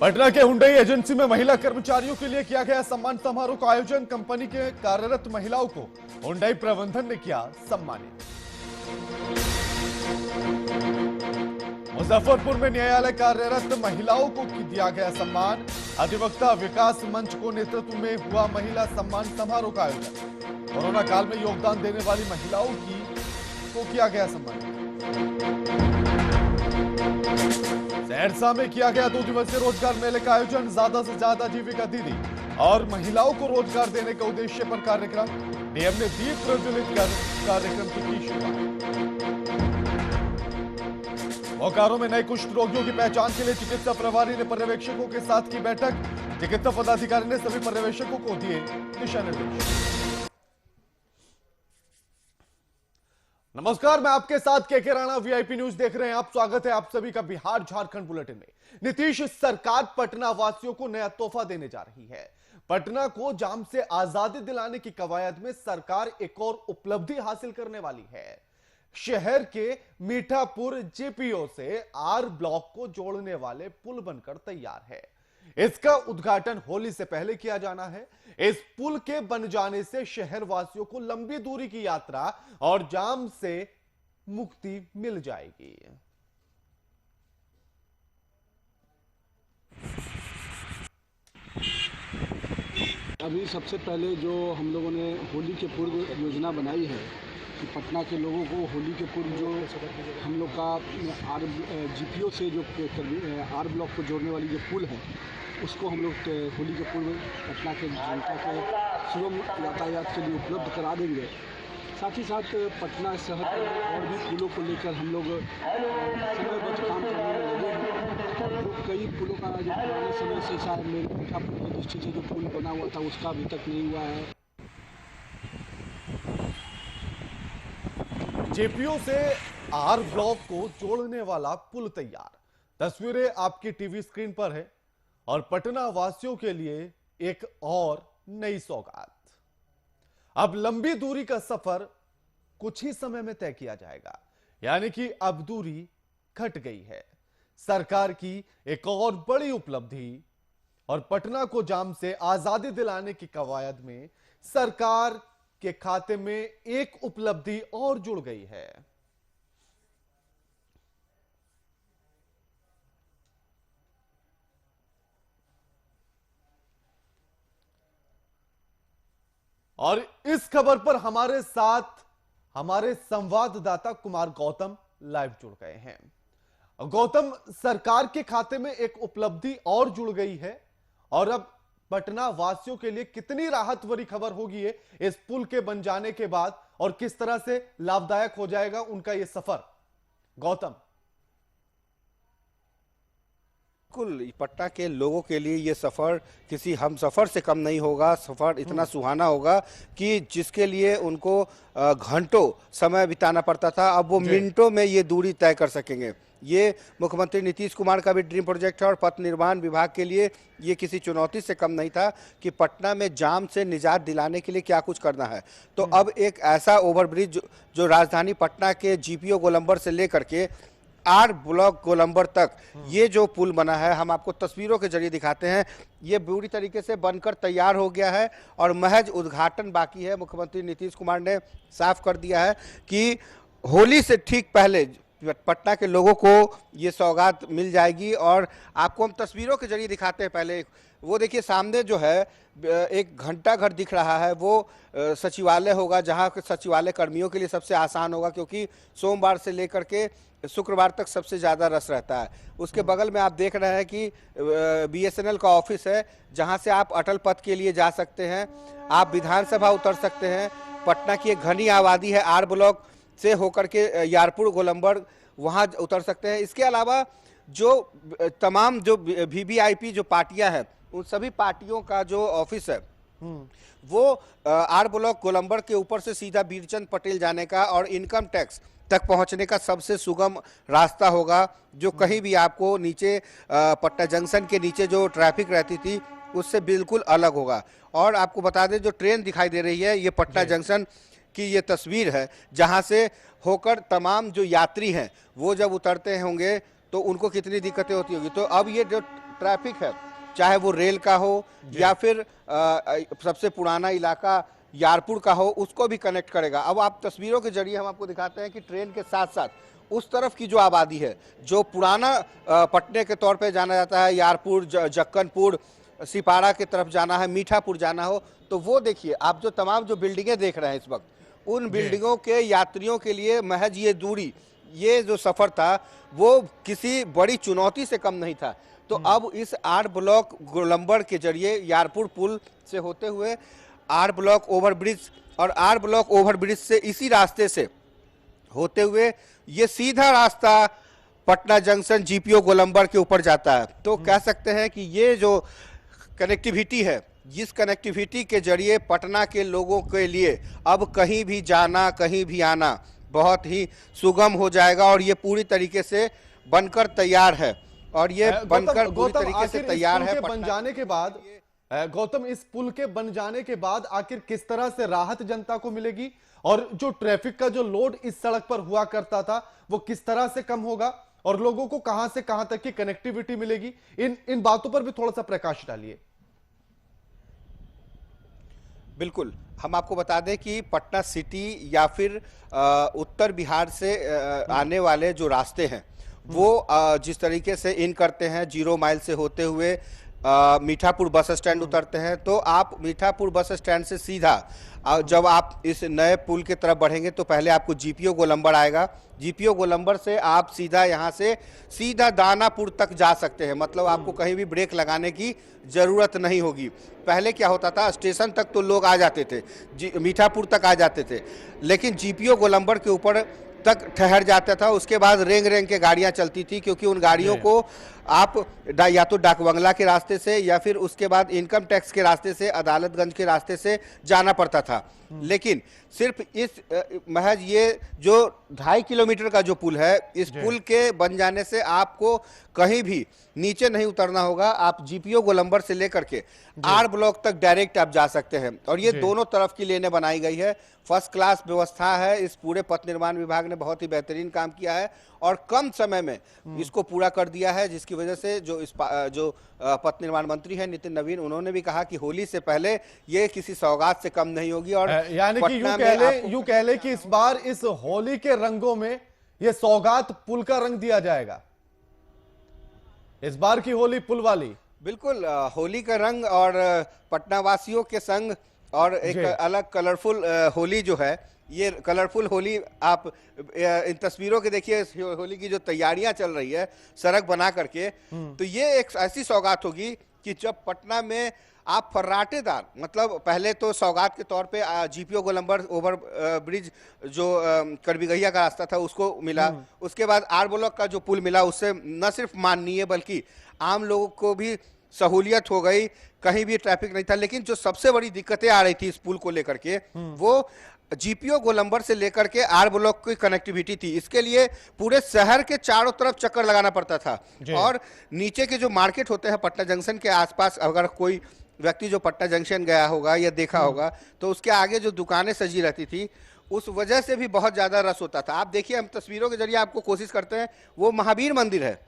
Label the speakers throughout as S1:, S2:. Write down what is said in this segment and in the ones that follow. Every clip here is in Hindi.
S1: पटना के हुंडई एजेंसी में महिला कर्मचारियों के लिए किया गया सम्मान समारोह का आयोजन। कंपनी के कार्यरत महिलाओं को हुंडई प्रबंधन ने किया सम्मानित। मुजफ्फरपुर में न्यायालय कार्यरत महिलाओं को दिया गया सम्मान। अधिवक्ता विकास मंच को नेतृत्व में हुआ महिला सम्मान समारोह का आयोजन। कोरोना काल में योगदान देने वाली महिलाओं को किया गया सम्मान। सहरसा में किया गया 2 दिवसीय रोजगार मेले का आयोजन। ज्यादा से ज्यादा जीविका दीदी और महिलाओं को रोजगार देने के उद्देश्य पर कार्यक्रम। डीएम ने दीप प्रज्वलित कर कार्यक्रम की शुरुआत। बोकारो में नए कुष्ठ रोगियों की पहचान के लिए चिकित्सा प्रभारी ने पर्यवेक्षकों के साथ की बैठक। चिकित्सा पदाधिकारी ने सभी पर्यवेक्षकों को दिए दिशा निर्देश। नमस्कार, मैं आपके साथ केके राणा, वीआईपी न्यूज देख रहे हैं आप। स्वागत है आप सभी का बिहार झारखंड बुलेटिन में। नीतीश सरकार पटना वासियों को नया तोहफा देने जा रही है। पटना को जाम से आजादी दिलाने की कवायद में सरकार एक और उपलब्धि हासिल करने वाली है। शहर के मीठापुर जेपीओ से आर ब्लॉक को जोड़ने वाले पुल बनकर तैयार है। इसका उद्घाटन होली से पहले किया जाना है। इस पुल के बन जाने से शहर वासियों को लंबी दूरी की यात्रा और जाम से मुक्ति मिल जाएगी।
S2: अभी सबसे पहले जो हम लोगों ने होली के पूर्व योजना बनाई है कि पटना के लोगों को होली के पूर्व जो हम लोग का जीपीओ से जो आर ब्लॉक को जोड़ने वाली जो पुल है उसको हम लोग होली के पूर्व पटना के जनता के सुगम यातायात के लिए उपलब्ध करा देंगे। साथ ही साथ पटना शहर और भी पुलों को लेकर हम लोग समयबद्ध काम करने में लगे हैं। तो कई पुलों का जो पुराने समय से शायद मेरे मीठापुर की दृष्टि से जो पुल बना हुआ था उसका अभी तक नहीं हुआ है।
S1: जेपीओ से आर ब्लॉक को जोड़ने वाला पुल तैयार। तस्वीरें आपकी टीवी स्क्रीन पर है और पटना वासियों के लिए एक और नई सौगात। अब लंबी दूरी का सफर कुछ ही समय में तय किया जाएगा, यानी कि अब दूरी घट गई है। सरकार की एक और बड़ी उपलब्धि और पटना को जाम से आजादी दिलाने की कवायद में सरकार के खाते में एक उपलब्धि और जुड़ गई है। और इस खबर पर हमारे साथ हमारे संवाददाता कुमार गौतम लाइव जुड़ गए हैं। गौतम, सरकार के खाते में एक उपलब्धि और जुड़ गई है और अब पटना वासियों के लिए कितनी राहत भरी खबर होगी ये इस पुल के बन जाने के बाद, और किस तरह से लाभदायक हो जाएगा उनका ये सफर। गौतम।
S3: बिल्कुल, पटना के लोगों के लिए ये सफ़र किसी हम सफ़र से कम नहीं होगा। सफ़र इतना सुहाना होगा कि जिसके लिए उनको घंटों समय बिताना पड़ता था, अब वो मिनटों में ये दूरी तय कर सकेंगे। ये मुख्यमंत्री नीतीश कुमार का भी ड्रीम प्रोजेक्ट है और पथ निर्माण विभाग के लिए ये किसी चुनौती से कम नहीं था कि पटना में जाम से निजात दिलाने के लिए क्या कुछ करना है। तो अब एक ऐसा ओवरब्रिज जो राजधानी पटना के जीपीओ गोलंबर से लेकर के आर ब्लॉक गोलंबर तक ये जो पुल बना है, हम आपको तस्वीरों के जरिए दिखाते हैं। ये पूरी तरीके से बनकर तैयार हो गया है और महज उद्घाटन बाकी है। मुख्यमंत्री नीतीश कुमार ने साफ कर दिया है कि होली से ठीक पहले पटना के लोगों को ये सौगात मिल जाएगी। और आपको हम तस्वीरों के जरिए दिखाते हैं। पहले वो देखिए, सामने जो है एक घंटा घर दिख रहा है, वो सचिवालय होगा, जहाँ सचिवालय कर्मियों के लिए सबसे आसान होगा क्योंकि सोमवार से लेकर के शुक्रवार तक सबसे ज़्यादा रश रहता है। उसके बगल में आप देख रहे हैं कि बीएसएनएल का ऑफिस है, जहां से आप अटल पथ के लिए जा सकते हैं, आप विधानसभा उतर सकते हैं। पटना की एक घनी आबादी है, आर ब्लॉक से होकर के यारपुर गोलंबर वहां उतर सकते हैं। इसके अलावा जो तमाम जो वीवीआईपी जो पार्टियां हैं, उन सभी पार्टियों का जो ऑफिस है वो आर ब्लॉक गोलंबर के ऊपर से सीधा बीरचंद पटेल जाने का और इनकम टैक्स तक पहुंचने का सबसे सुगम रास्ता होगा, जो कहीं भी आपको नीचे पटना जंक्शन के नीचे जो ट्रैफिक रहती थी उससे बिल्कुल अलग होगा। और आपको बता दें, जो ट्रेन दिखाई दे रही है ये पटना जंक्शन की ये तस्वीर है, जहां से होकर तमाम जो यात्री हैं वो जब उतरते होंगे तो उनको कितनी दिक्कतें होती होगी। तो अब ये जो ट्रैफिक है, चाहे वो रेल का हो या फिर सबसे पुराना इलाका यारपुर का हो, उसको भी कनेक्ट करेगा। अब आप तस्वीरों के जरिए हम आपको दिखाते हैं कि ट्रेन के साथ साथ उस तरफ की जो आबादी है, जो पुराना पटने के तौर पे जाना जाता है, यारपुर, जक्कनपुर, सिपारा की तरफ जाना है, मीठापुर जाना हो, तो वो देखिए आप जो तमाम जो बिल्डिंगें देख रहे हैं इस वक्त, उन बिल्डिंगों के यात्रियों के लिए महज ये दूरी, ये जो सफर था वो किसी बड़ी चुनौती से कम नहीं था। तो अब इस 8 ब्लॉक गोलंबर के जरिए यारपुर पुल से होते हुए 8 ब्लॉक ओवरब्रिज और 8 ब्लॉक ओवरब्रिज से इसी रास्ते से होते हुए ये सीधा रास्ता पटना जंक्शन जीपीओ गोलंबर के ऊपर जाता है। तो कह सकते हैं कि ये जो कनेक्टिविटी है, जिस कनेक्टिविटी के जरिए पटना के लोगों के लिए अब कहीं भी जाना, कहीं भी आना बहुत ही सुगम हो जाएगा और ये पूरी तरीके से बनकर तैयार है। और ये बनकर पूरी तरीके से तैयार है
S1: बन जाने के बाद गौतम, इस पुल के बन जाने के बाद आखिर किस तरह से राहत जनता को मिलेगी और जो ट्रैफिक का जो लोड इस सड़क पर हुआ करता था वो किस तरह से कम होगा और लोगों को कहां से कहां तक की कनेक्टिविटी मिलेगी, इन बातों पर भी थोड़ा सा प्रकाश डालिए।
S3: बिल्कुल, हम आपको बता दें कि पटना सिटी या फिर उत्तर बिहार से आने वाले जो रास्ते हैं वो जिस तरीके से इन करते हैं, 0 माइल से होते हुए मीठापुर बस स्टैंड उतरते हैं, तो आप मीठापुर बस स्टैंड से सीधा जब आप इस नए पुल की तरफ बढ़ेंगे तो पहले आपको जीपीओ गोलंबर आएगा। जीपीओ गोलंबर से आप सीधा यहाँ से सीधा दानापुर तक जा सकते हैं, मतलब आपको कहीं भी ब्रेक लगाने की ज़रूरत नहीं होगी। पहले क्या होता था, स्टेशन तक तो लोग आ जाते थे, मीठापुर तक आ जाते थे, लेकिन जीपीओ गोलंबर के ऊपर तक ठहर जाता था। उसके बाद रेंग रेंग के गाड़ियां चलती थी, क्योंकि उन गाड़ियों को आप या तो डाकबंगला के रास्ते से या फिर उसके बाद इनकम टैक्स के रास्ते से, अदालतगंज के रास्ते से जाना पड़ता था। लेकिन सिर्फ इस महज ये जो 2.5 किलोमीटर का जो पुल है, इस पुल के बन जाने से आपको कहीं भी नीचे नहीं उतरना होगा। आप जीपीओ गोलंबर से लेकर के 8 ब्लॉक तक डायरेक्ट आप जा सकते हैं और ये दोनों तरफ की लेने बनाई गई है। फर्स्ट क्लास व्यवस्था है। इस पूरे पथ निर्माण विभाग ने बहुत ही बेहतरीन काम किया है और कम समय में इसको पूरा कर दिया है, जिसकी वजह से जो पथ निर्माण मंत्री है नितिन नवीन, उन्होंने भी कहा कि होली से पहले ये किसी सौगात से कम नहीं होगी। और
S1: यानी कि यूं कह ले कि इस बार इस होली के रंगों में ये सौगात पुल का रंग दिया जाएगा, इस बार की होली पुल वाली।
S3: बिल्कुल, होली का रंग और पटना वासियों के संग और एक अलग कलरफुल होली जो है, ये कलरफुल होली आप इन तस्वीरों के देखिए, होली की जो तैयारियां चल रही है सड़क बना करके, तो ये एक ऐसी सौगात होगी कि जब पटना में आप फर्राटेदार, मतलब पहले तो सौगात के तौर पे जीपीओ गोलंबर ओवर ब्रिज जो करबिगहिया का रास्ता था उसको मिला, उसके बाद 8 ब्लॉक का जो पुल मिला, उससे न सिर्फ माननीय बल्कि आम लोगों को भी सहूलियत हो गई, कहीं भी ट्रैफिक नहीं था। लेकिन जो सबसे बड़ी दिक्कतें आ रही थी इस पुल को लेकर के, वो जीपीओ गोलंबर से लेकर के 8 ब्लॉक की कनेक्टिविटी थी। इसके लिए पूरे शहर के चारों तरफ चक्कर लगाना पड़ता था और नीचे के जो मार्केट होते हैं पटना जंक्शन के आसपास, अगर कोई व्यक्ति जो पटना जंक्शन गया होगा या देखा होगा तो उसके आगे जो दुकानें सजी रहती थी, उस वजह से भी बहुत ज्यादा रस होता था। आप देखिए, हम तस्वीरों के जरिए आपको कोशिश करते हैं, वो महावीर मंदिर है,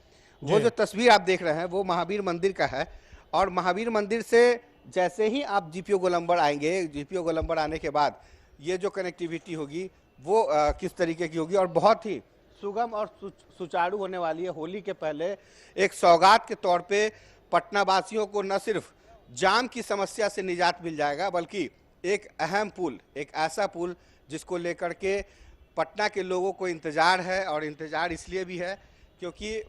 S3: वो जो तस्वीर आप देख रहे हैं वो महावीर मंदिर का है। और महावीर मंदिर से जैसे ही आप जीपीओ गोलंबर आएंगे, जीपीओ गोलंबर आने के बाद ये जो कनेक्टिविटी होगी वो किस तरीके की होगी और बहुत ही सुगम और सुचारू होने वाली है। होली के पहले एक सौगात के तौर पे पटना वासियों को न सिर्फ जाम की समस्या से निजात मिल जाएगा, बल्कि एक अहम पुल, एक ऐसा पुल जिसको लेकर के पटना के लोगों को इंतज़ार है। और इंतज़ार इसलिए भी है क्योंकि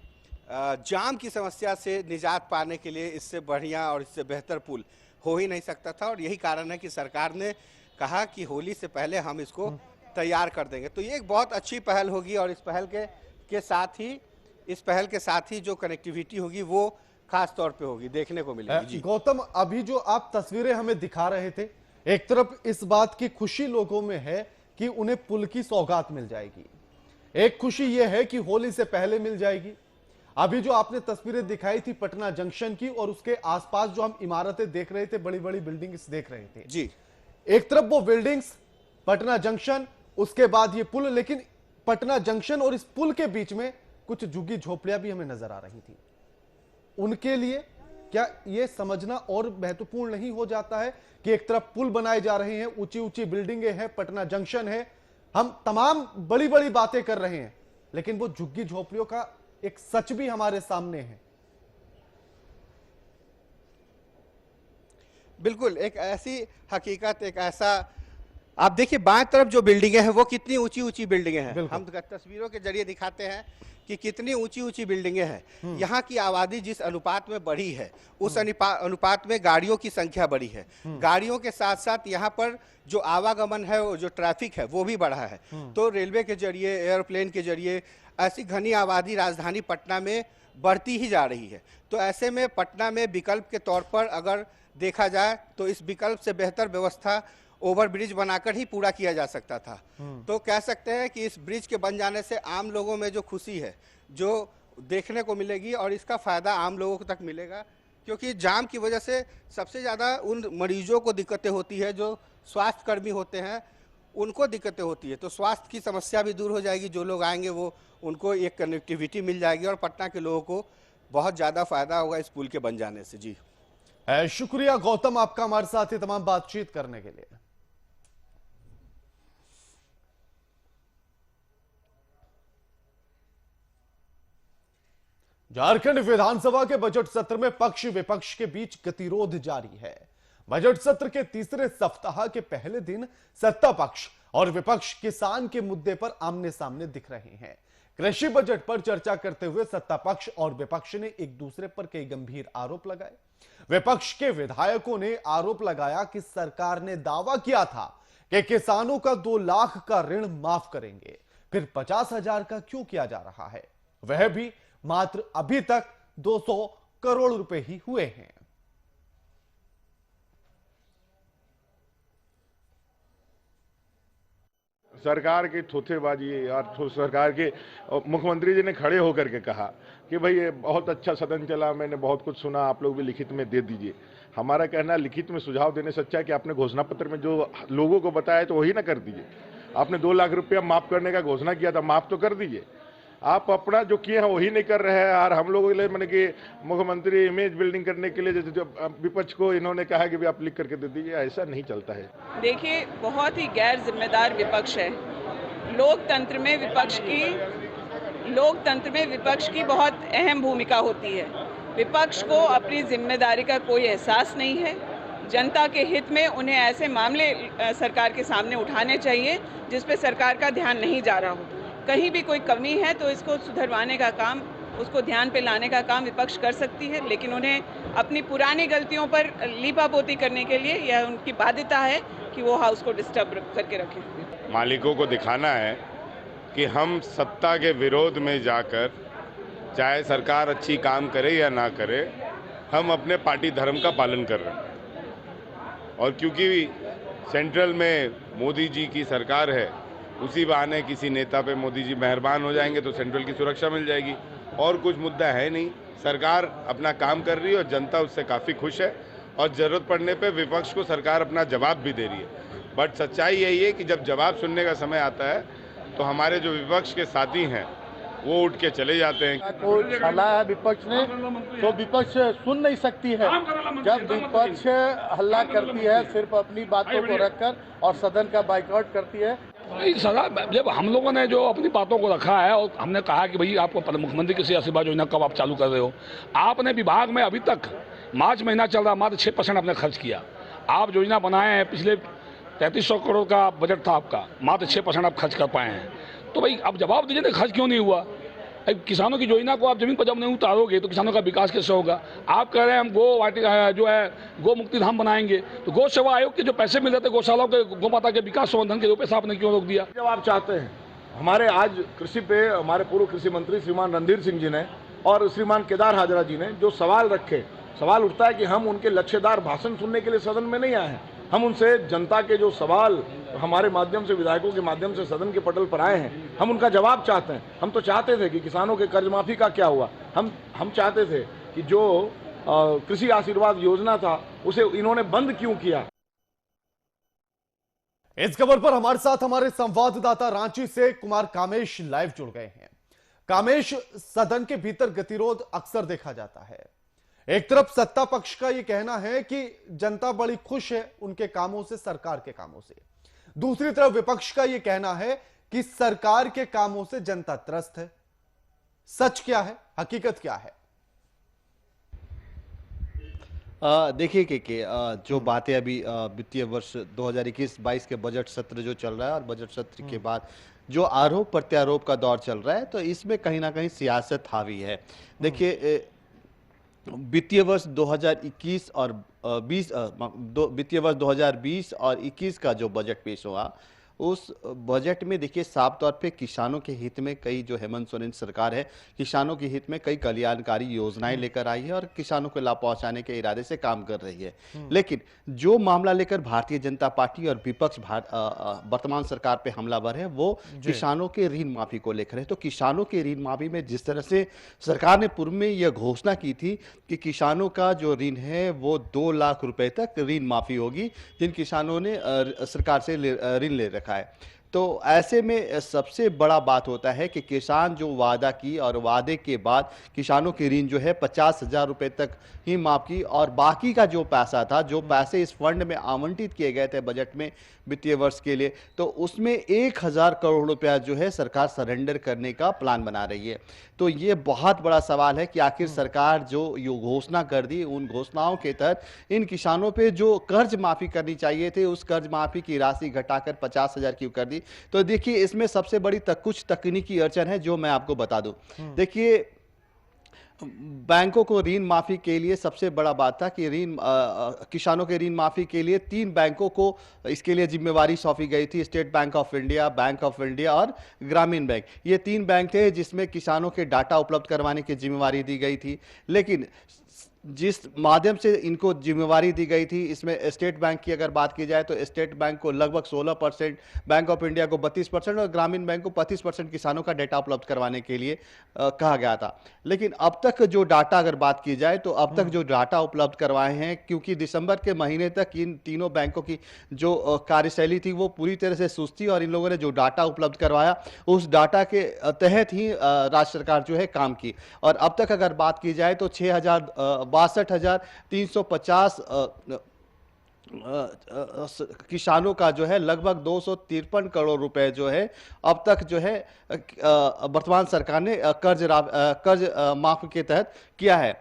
S3: जाम की समस्या से निजात पाने के लिए इससे बढ़िया और इससे बेहतर पुल हो ही नहीं सकता था। और यही कारण है कि सरकार ने कहा कि होली से पहले हम इसको तैयार कर देंगे। तो ये एक बहुत अच्छी पहल होगी और इस पहल के साथ ही जो कनेक्टिविटी होगी वो खास तौर पे होगी, देखने को मिलेगी।
S1: गौतम, अभी जो आप तस्वीरें हमें दिखा रहे थे, एक तरफ इस बात की खुशी लोगों में है कि उन्हें पुल की सौगात मिल जाएगी, एक खुशी यह है कि होली से पहले मिल जाएगी। अभी जो आपने तस्वीरें दिखाई थी पटना जंक्शन की और उसके आसपास जो हम इमारतें देख रहे थे, बड़ी बड़ी बिल्डिंग्स देख रहे थे
S3: जी,
S1: एक तरफ वो बिल्डिंग्स, पटना जंक्शन, उसके बाद ये पुल, लेकिन पटना जंक्शन और इस पुल के बीच में कुछ झुग्गी झोपड़ियां भी हमें नजर आ रही थी। उनके लिए क्या यह समझना और महत्वपूर्ण नहीं हो जाता है कि एक तरफ पुल बनाए जा रहे हैं, ऊंची ऊंची बिल्डिंगें हैं, पटना जंक्शन है, हम तमाम बड़ी बड़ी बातें कर रहे हैं, लेकिन वो झुग्गी झोपड़ियों का एक सच भी हमारे सामने है।
S3: बिल्कुल, एक ऐसी हकीकत, एक ऐसा, आप देखिए बाएं तरफ जो बिल्डिंगें हैं वो कितनी ऊंची ऊंची बिल्डिंगें हैं। हम तस्वीरों के जरिए दिखाते हैं कि कितनी ऊंची ऊंची बिल्डिंगें हैं। यहाँ की आबादी जिस अनुपात में बढ़ी है उस अनुपात में गाड़ियों की संख्या बढ़ी है। गाड़ियों के साथ साथ यहाँ पर जो आवागमन है, जो ट्रैफिक है वो भी बढ़ा है। तो रेलवे के जरिए, एयरप्लेन के जरिए ऐसी घनी आबादी राजधानी पटना में बढ़ती ही जा रही है। तो ऐसे में पटना में विकल्प के तौर पर अगर देखा जाए तो इस विकल्प से बेहतर व्यवस्था ओवरब्रिज बनाकर ही पूरा किया जा सकता था। तो कह सकते हैं कि इस ब्रिज के बन जाने से आम लोगों में जो खुशी है, जो देखने को मिलेगी, और इसका फायदा आम लोगों तक मिलेगा, क्योंकि जाम की वजह से सबसे ज़्यादा उन मरीजों को दिक्कतें होती है जो स्वास्थ्य कर्मी होते हैं, उनको दिक्कतें होती है। तो स्वास्थ्य की समस्या भी दूर हो जाएगी, जो लोग आएंगे वो उनको एक कनेक्टिविटी मिल जाएगी और पटना के लोगों को बहुत ज़्यादा फायदा होगा इस पुल के बन जाने से। जी
S1: शुक्रिया गौतम आपका हमारे साथ ये तमाम बातचीत करने के लिए। झारखंड विधानसभा के बजट सत्र में पक्ष विपक्ष के बीच गतिरोध जारी है। बजट सत्र के तीसरे सप्ताह के पहले दिन सत्ता पक्ष और विपक्ष किसान के मुद्दे पर आमने सामने दिख रहे हैं। कृषि बजट पर चर्चा करते हुए सत्ता पक्ष और विपक्ष ने एक दूसरे पर कई गंभीर आरोप लगाए। विपक्ष के विधायकों ने आरोप लगाया कि सरकार ने दावा किया था कि किसानों का 2 लाख का ऋण माफ करेंगे, फिर 50,000 का क्यों किया जा रहा है, वह भी मात्र अभी तक 200 करोड़ रुपए ही हुए हैं।
S4: सरकार की थोथेबाजी और सरकार के मुख्यमंत्री जी ने खड़े होकर के कहा कि भाई ये बहुत अच्छा सदन चला, मैंने बहुत कुछ सुना, आप लोग भी लिखित में दे दीजिए। हमारा कहना है लिखित में सुझाव देने से अच्छा है कि आपने घोषणा पत्र में जो लोगों को बताया तो वही ना कर दीजिए। आपने 2 लाख रुपया माफ करने का घोषणा किया था, माफ तो कर दीजिए। आप अपना जो किए हैं वही नहीं कर रहे हैं। और हम लोगों के लिए मैंने कि मुख्यमंत्री इमेज बिल्डिंग करने के लिए जो विपक्ष को इन्होंने कहा कि भी आप लिख करके दे दीजिए, ऐसा नहीं चलता है।
S5: देखिए, बहुत ही गैर जिम्मेदार विपक्ष है। लोकतंत्र में विपक्ष की बहुत अहम भूमिका होती है। विपक्ष को अपनी जिम्मेदारी का कोई एहसास नहीं है। जनता के हित में उन्हें ऐसे मामले सरकार के सामने उठाने चाहिए जिस पे सरकार का ध्यान नहीं जा रहा हो। कहीं भी कोई कमी है तो इसको सुधरवाने का काम, उसको ध्यान पे लाने का काम विपक्ष कर सकती है, लेकिन उन्हें अपनी पुरानी गलतियों पर लीपापोती करने के लिए यह उनकी बाध्यता है कि वो हाउस को डिस्टर्ब करके रखें।
S6: मालिकों को दिखाना है कि हम सत्ता के विरोध में जाकर, चाहे सरकार अच्छी काम करे या ना करे, हम अपने पार्टी धर्म का पालन कर रहे हैं। और क्योंकि सेंट्रल में मोदी जी की सरकार है, उसी बहाने किसी नेता पे मोदी जी मेहरबान हो जाएंगे तो सेंट्रल की सुरक्षा मिल जाएगी। और कुछ मुद्दा है नहीं, सरकार अपना काम कर रही है और जनता उससे काफ़ी खुश है। और ज़रूरत पड़ने पे विपक्ष को सरकार अपना जवाब भी दे रही है। बट सच्चाई यही है कि जब जवाब सुनने का समय आता है तो हमारे जो विपक्ष के साथी हैं वो उठ के चले जाते हैं।
S7: को छाला है विपक्ष ने, तो विपक्ष सुन नहीं सकती है। जब विपक्ष हल्ला करती है सिर्फ अपनी बातों को रखकर और सदन का बाइकआउट करती है।
S8: जब हम लोगों ने जो अपनी बातों को रखा है और हमने कहा कि भाई आपको मुख्यमंत्री कृषि आशीर्वाद योजना कब आप चालू कर रहे हो, आपने विभाग में अभी तक मार्च महीना चल रहा, मात्र 6% आपने खर्च किया। आप योजना बनाए हैं, पिछले 3300 करोड़ का बजट था आपका, मात्र 6% आप खर्च कर पाए हैं। तो भाई अब जवाब दीजिए ना, खर्च क्यों नहीं हुआ? किसानों की योजना को आप जमीन पर जब नहीं उतारोगे तो किसानों का विकास कैसे होगा? आप कह रहे हैं हम गो वाटिका जो है गो मुक्ति धाम बनाएंगे, तो गौ सेवा आयोग के जो पैसे मिल रहे थे गौशालाओं के, गौ माता के विकास संवर्धन के, वो पैसा आपने क्यों रोक दिया?
S7: जब आप चाहते हैं, हमारे आज कृषि पे हमारे पूर्व कृषि मंत्री श्रीमान रणधीर सिंह जी ने और श्रीमान केदार हाजरा जी ने जो सवाल रखे, सवाल उठता है कि हम उनके लक्ष्यदार भाषण सुनने के लिए सदन में नहीं आए हैं। हम उनसे जनता के जो सवाल हमारे माध्यम से, विधायकों के माध्यम से सदन के पटल पर आए हैं, हम उनका जवाब चाहते हैं। हम तो चाहते थे कि किसानों के कर्ज माफी का क्या हुआ, हम चाहते थे कि जो कृषि आशीर्वाद योजना था उसे इन्होंने बंद क्यों किया।
S1: इस खबर पर हमारे साथ हमारे संवाददाता रांची से कुमार कामेश लाइव जुड़ गए हैं। कामेश, सदन के भीतर गतिरोध अक्सर देखा जाता है। एक तरफ सत्ता पक्ष का यह कहना है कि जनता बड़ी खुश है उनके कामों से, सरकार के कामों से। दूसरी तरफ विपक्ष का यह कहना है कि सरकार के कामों से जनता त्रस्त है। सच क्या है, हकीकत क्या है?
S3: देखिए कि जो बातें अभी वित्तीय वर्ष 2021-22 के बजट सत्र जो चल रहा है और बजट सत्र के बाद जो आरोप प्रत्यारोप का दौर चल रहा है, तो इसमें कहीं ना कहीं सियासत हावी है। देखिए, वित्तीय वर्ष 2021 और 20 वित्तीय वर्ष 2020 और 21 का जो बजट पेश हुआ, उस बजट में देखिए साफ तौर पे किसानों के हित में कई, जो हेमंत सोरेन सरकार है, किसानों के हित में कई कल्याणकारी योजनाएं लेकर आई है और किसानों को लाभ पहुंचाने के इरादे से काम कर रही है। लेकिन जो मामला लेकर भारतीय जनता पार्टी और विपक्ष वर्तमान सरकार पे हमलावर है, वो किसानों के ऋण माफी को लेकर है। तो किसानों के ऋण माफी में जिस तरह से सरकार ने पूर्व में यह घोषणा की थी कि किसानों का जो ऋण है वो 2 लाख रुपए तक ऋण माफी होगी, जिन किसानों ने सरकार से ऋण ले रखा है। तो ऐसे में सबसे बड़ा बात होता है कि किसान जो वादा की और वादे के बाद किसानों की ऋण जो है 50,000 रुपए तक ही माफ की, और बाकी का जो पैसा था, जो पैसे इस फंड में आवंटित किए गए थे बजट में वित्तीय वर्ष के लिए, तो उसमें 1,000 करोड़ रुपया जो है सरकार सरेंडर करने का प्लान बना रही है। तो ये बहुत बड़ा सवाल है कि आखिर सरकार जो घोषणा कर दी, उन घोषणाओं के तहत इन किसानों पे जो कर्ज माफी करनी चाहिए थे, उस कर्ज माफी की राशि घटाकर 50,000 क्यों कर दी। तो देखिए, इसमें सबसे बड़ी कुछ तकनीकी अड़चन है जो मैं आपको बता दूं। देखिए, बैंकों को ऋण माफी के लिए सबसे बड़ा बात था कि किसानों के ऋण माफी के लिए 3 बैंकों को इसके लिए जिम्मेवारी सौंपी गई थी। State bank of India, bank of India और ग्रामीण बैंक। ये 3 बैंक थे जिसमें किसानों के डाटा उपलब्ध करवाने की जिम्मेवारी दी गई थी। लेकिन जिस माध्यम से इनको जिम्मेवारी दी गई थी, इसमें स्टेट बैंक की अगर बात की जाए तो स्टेट बैंक को लगभग 16%, बैंक ऑफ इंडिया को 32% और ग्रामीण बैंक को 35% किसानों का डाटा उपलब्ध करवाने के लिए कहा गया था। लेकिन अब तक जो डाटा अगर बात की जाए तो अब तक जो डाटा उपलब्ध करवाए हैं, क्योंकि दिसंबर के महीने तक इन तीनों बैंकों की जो कार्यशैली थी वो पूरी तरह से सुस्त थी, और इन लोगों ने जो डाटा उपलब्ध करवाया उस डाटा के तहत ही राज्य सरकार जो है काम की। और अब तक अगर बात की जाए तो 62,350 किसानों का जो है लगभग 253 करोड़ रुपए जो है अब तक जो है वर्तमान सरकार ने कर्ज माफ के तहत किया है।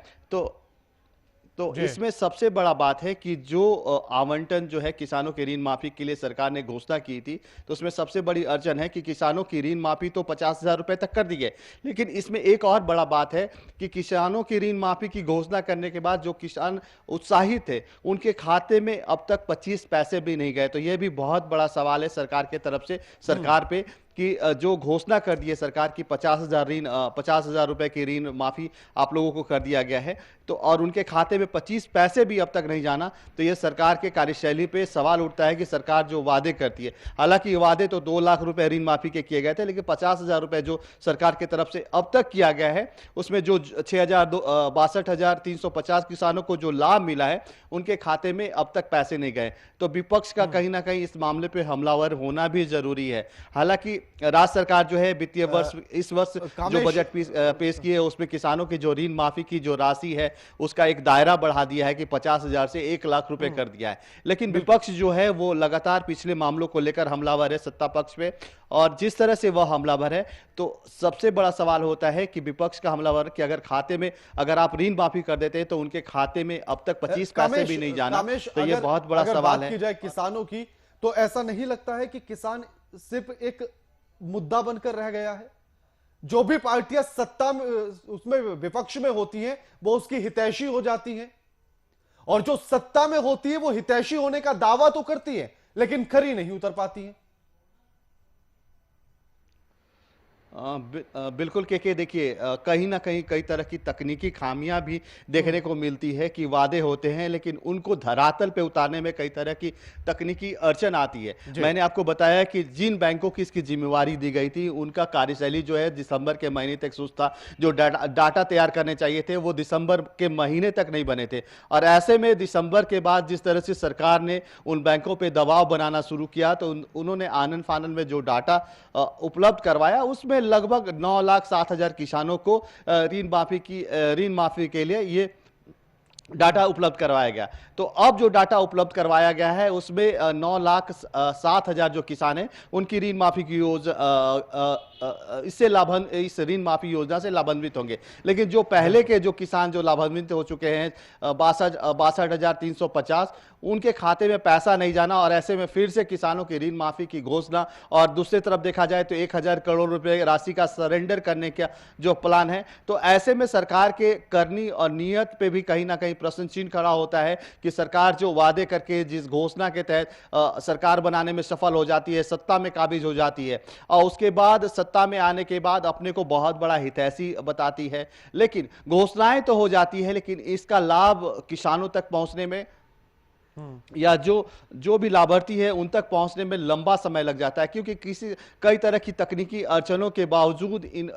S3: तो इसमें सबसे बड़ा बात है कि जो आवंटन जो है किसानों के ऋण माफी के लिए सरकार ने घोषणा की थी, तो उसमें सबसे बड़ी अड़चन है कि किसानों की ऋण माफी तो 50,000 रुपए तक कर दी गई। लेकिन इसमें एक और बड़ा बात है कि किसानों की ऋण माफी की घोषणा करने के बाद जो किसान उत्साहित थे, उनके खाते में अब तक 25 पैसे भी नहीं गए। तो यह भी बहुत बड़ा सवाल है सरकार की तरफ से, सरकार पे, कि जो घोषणा कर दी है सरकार की 50,000 रुपए की ऋण माफी आप लोगों को कर दिया गया है, तो और उनके खाते में 25 पैसे भी अब तक नहीं जाना। तो ये सरकार के कार्यशैली पे सवाल उठता है कि सरकार जो वादे करती है, हालांकि वादे तो 2 लाख रुपए ऋण माफी के किए गए थे, लेकिन 50,000 रुपए जो सरकार की तरफ से अब तक किया गया है, उसमें जो 62,350 किसानों को जो लाभ मिला है, उनके खाते में अब तक पैसे नहीं गए। तो विपक्ष का कहीं ना कहीं इस मामले पे हमलावर होना भी जरूरी है। हालांकि राज्य सरकार जो है वित्तीय वर्ष इस वर्ष जो बजट पेश किए, उसमें किसानों की जो ऋण माफी की जो राशि है उसका एक दायरा बढ़ा दिया है कि 50,000 से 1 लाख रुपए कर दिया है। लेकिन विपक्ष जो है वो लगातार पिछले मामलों को लेकर हमलावर है सत्ता पक्ष पे, और जिस तरह से वह हमलावर है, तो सबसे बड़ा सवाल होता है कि विपक्ष का हमलावर कि अगर खाते में अगर आप ऋण माफी कर देते हैं तो उनके खाते में अब तक 25 पैसे भी नहीं जाना। तो ये बहुत बड़ा सवाल है।
S1: की जाए किसानों की, तो ऐसा नहीं लगता है कि किसान सिर्फ एक मुद्दा बनकर रह गया है? जो भी पार्टियां सत्ता में, उसमें विपक्ष में होती हैं, वो उसकी हितैषी हो जाती हैं, और जो सत्ता में होती है वो हितैषी होने का दावा तो करती है लेकिन खरी नहीं उतर पाती है।
S3: बिल्कुल के देखिए, कहीं ना कहीं कई तरह की तकनीकी खामियां भी देखने को मिलती है कि वादे होते हैं लेकिन उनको धरातल पे उतारने में कई तरह की तकनीकी अड़चन आती है। मैंने आपको बताया कि जिन बैंकों की इसकी जिम्मेवारी दी गई थी, उनका कार्यशैली जो है दिसंबर के महीने तक सुस्त था। जो डाटा तैयार करने चाहिए थे वो दिसंबर के महीने तक नहीं बने थे, और ऐसे में दिसंबर के बाद जिस तरह से सरकार ने उन बैंकों पर दबाव बनाना शुरू किया, तो उन्होंने आनन फानन में जो डाटा उपलब्ध करवाया उसमें
S9: लगभग 9,07,000 किसानों को ऋण माफी के लिए ये डाटा उपलब्ध करवाया गया। तो अब जो डाटा उपलब्ध करवाया गया है उसमें 9,07,000 जो किसान हैं उनकी ऋण माफी की इस ऋण माफी योजना से लाभान्वित होंगे। लेकिन जो पहले के जो किसान जो लाभान्वित हो चुके हैं 62,350, उनके खाते में पैसा नहीं जाना और ऐसे में फिर से किसानों की ऋण माफी की घोषणा। और दूसरी तरफ देखा जाए तो 1,000 करोड़ रुपए राशि का सरेंडर करने का जो प्लान है, तो ऐसे में सरकार के करनी और नियत पे भी कहीं ना कहीं प्रश्न चिन्ह खड़ा होता है कि सरकार जो वादे करके जिस घोषणा के तहत सरकार बनाने में सफल हो जाती है, सत्ता में काबिज हो जाती है और उसके बाद सत्ता में आने के बाद अपने को बहुत बड़ा हितैषी बताती है, लेकिन घोषणाएं तो हो जाती है लेकिन इसका लाभ किसानों तक पहुंचने में या जो भी लाभार्थी है उन तक पहुंचने में लंबा समय लग जाता है, क्योंकि कई तरह की तकनीकी अड़चनों के बावजूद इन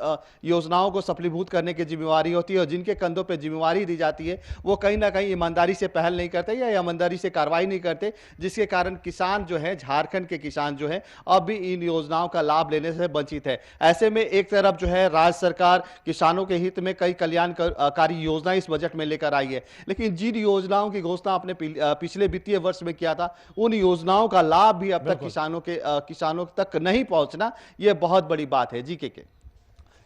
S9: योजनाओं को सफलीभूत करने की जिम्मेवारी होती है और जिनके कंधों पे जिम्मेवारी दी जाती है वो कहीं ना कहीं ईमानदारी से पहल नहीं करते या ईमानदारी से कार्रवाई नहीं करते, जिसके कारण किसान जो है, झारखंड के किसान जो है अब भी इन योजनाओं का लाभ लेने से वंचित है। ऐसे में एक तरफ जो है राज्य सरकार किसानों के हित में कई कल्याणकारी योजनाएं इस बजट में लेकर आई है, लेकिन जिन योजनाओं की घोषणा अपने पिछले वित्तीय वर्ष में किया था उन योजनाओं का लाभ भी अब तक किसानों तक नहीं पहुंचना, यह बहुत बड़ी बात है। जी के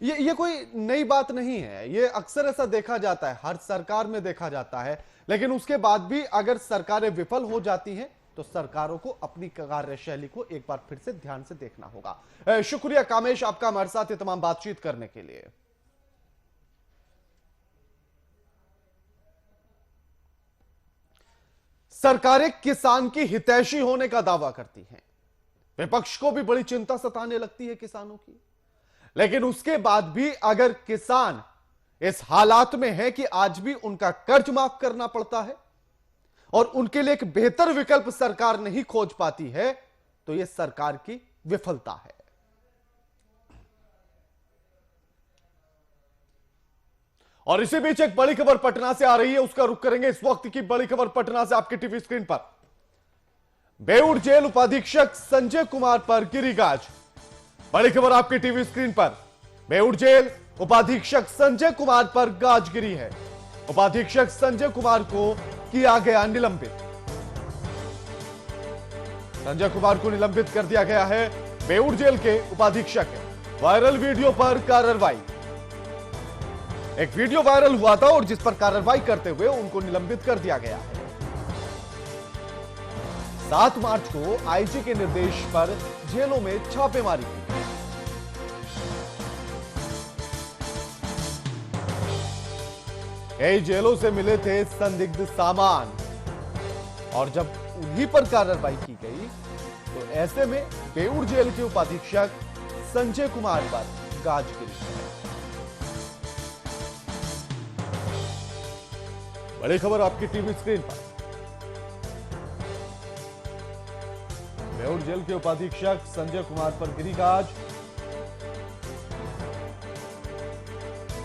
S1: ये कोई नई बात नहीं है, ये अक्सर ऐसा देखा जाता है, हर सरकार में देखा जाता है। लेकिन उसके बाद भी अगर सरकारें विफल हो जाती हैं तो सरकारों को अपनी कार्यशैली को एक बार फिर से ध्यान से देखना होगा। शुक्रिया कामेश आपका हमारे साथ ये तमाम बातचीत करने के लिए। सरकारें किसान की हितैषी होने का दावा करती हैं, विपक्ष को भी बड़ी चिंता सताने लगती है किसानों की, लेकिन उसके बाद भी अगर किसान इस हालात में है कि आज भी उनका कर्ज माफ करना पड़ता है और उनके लिए एक बेहतर विकल्प सरकार नहीं खोज पाती है, तो यह सरकार की विफलता है। और इसी बीच एक बड़ी खबर पटना से आ रही है, उसका रुख करेंगे। इस वक्त की बड़ी खबर पटना से आपके टीवी स्क्रीन पर। बेऊर जेल उपाधीक्षक संजय कुमार पर गिरी गाज। बड़ी खबर आपकी टीवी स्क्रीन पर। बेऊर जेल उपाधीक्षक संजय कुमार पर गाज गिरी है। उपाधीक्षक संजय कुमार को किया गया निलंबित। संजय कुमार को निलंबित कर दिया गया है। बेऊर जेल के उपाधीक्षक है। वायरल वीडियो पर कार्रवाई। एक वीडियो वायरल हुआ था और जिस पर कार्रवाई करते हुए उनको निलंबित कर दिया गया है। 7 मार्च को आईजी के निर्देश पर जेलों में छापेमारी की। कई जेलों से मिले थे संदिग्ध सामान और जब उन्हीं पर कार्रवाई की गई तो ऐसे में बेऊर जेल के उपाधीक्षक संजय कुमार पर गाज गिरी। बड़ी खबर आपकी टीवी स्क्रीन पर। बेऊर जेल के उपाधीक्षक संजय कुमार पर गिरी गाज।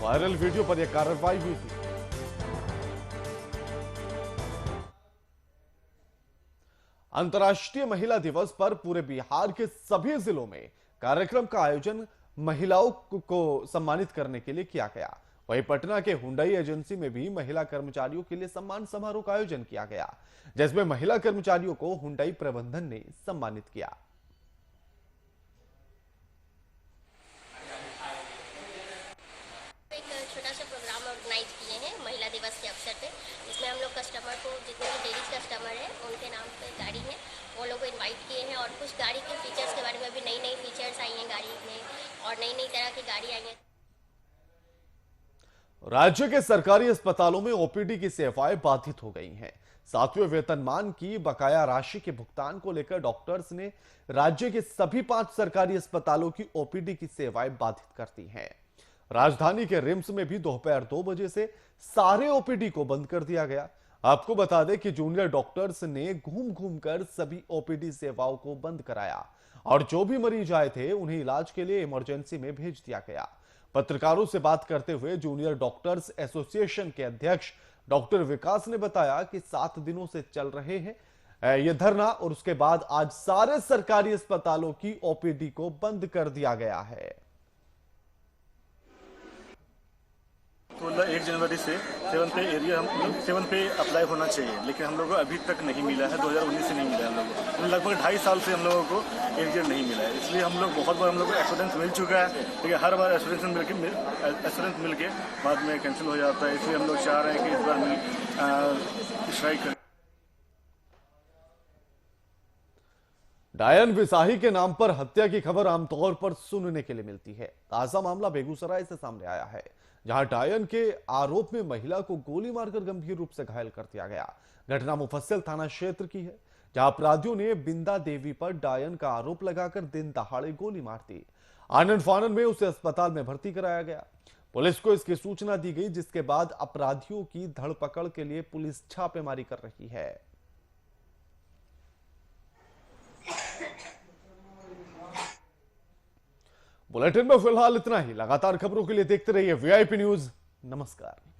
S1: वायरल वीडियो पर यह कार्रवाई हुई थी। अंतर्राष्ट्रीय महिला दिवस पर पूरे बिहार के सभी जिलों में कार्यक्रम का आयोजन महिलाओं को सम्मानित करने के लिए किया गया। वहीं पटना के हुंडई एजेंसी में भी महिला कर्मचारियों के लिए सम्मान समारोह का आयोजन किया गया, जिसमें महिला कर्मचारियों को हुंडई प्रबंधन ने सम्मानित किया।
S10: एक छोटा सा प्रोग्राम ऑर्गेनाइज किए हैं महिला दिवस के अवसर पे, जिसमें हम लोग कस्टमर को, जितने भी लेडीज कस्टमर हैं उनके नाम पे गाड़ी है वो लोग को इनवाइट किए हैं और कुछ गाड़ी के फीचर्स के बारे में भी नई फीचर्स आई हैं गाड़ी में और नई तरह की गाड़ी आई है।
S1: राज्य के सरकारी अस्पतालों में ओपीडी की सेवाएं बाधित हो गई हैं। 7वें वेतनमान की बकाया राशि के भुगतान को लेकर डॉक्टर्स ने राज्य के सभी 5 सरकारी अस्पतालों की ओपीडी की सेवाएं बाधित कर दी हैं। राजधानी के रिम्स में भी दोपहर 2 बजे से सारे ओपीडी को बंद कर दिया गया। आपको बता दें कि जूनियर डॉक्टर्स ने घूम घूम कर सभी ओपीडी सेवाओं को बंद कराया और जो भी मरीज आए थे उन्हें इलाज के लिए इमरजेंसी में भेज दिया गया। पत्रकारों से बात करते हुए जूनियर डॉक्टर्स एसोसिएशन के अध्यक्ष डॉक्टर विकास ने बताया कि 7 दिनों से चल रहे हैं ये धरना और उसके बाद आज सारे सरकारी अस्पतालों की ओपीडी को बंद कर दिया गया है।
S11: 1 जनवरी से 7 पे एरिया हम लोग 7 पे अप्लाई होना चाहिए, लेकिन हम लोगों को अभी तक नहीं मिला है। 2019 से नहीं मिला है हम लोगों को, लगभग 2.5 साल से हम लोगों को एरिया नहीं मिला है। इसलिए हम लोग बहुत बार हम लोग को एश्योरेंस मिल चुका है, लेकिन हर बार एश्योरेंस मिल के बाद में कैंसिल हो जाता है। इसलिए हम लोग चाह रहे हैं कि इस बार स्ट्राइक करें।
S1: डायन विसाही के नाम पर हत्या की खबर आमतौर पर सुनने के लिए मिलती है। ताजा मामला बेगूसराय से सामने आया है, जहां डायन के आरोप में महिला को गोली मारकर गंभीर रूप से घायल कर दिया गया। घटना मुफस्सिल थाना क्षेत्र की है, जहां अपराधियों ने बिंदा देवी पर डायन का आरोप लगाकर दिन दहाड़े गोली मार दी। आनन फानन में उसे अस्पताल में भर्ती कराया गया। पुलिस को इसकी सूचना दी गई, जिसके बाद अपराधियों की धरपकड़ के लिए पुलिस छापेमारी कर रही है। बुलेटिन में फिलहाल इतना ही। लगातार खबरों के लिए देखते रहिए VIP न्यूज। नमस्कार।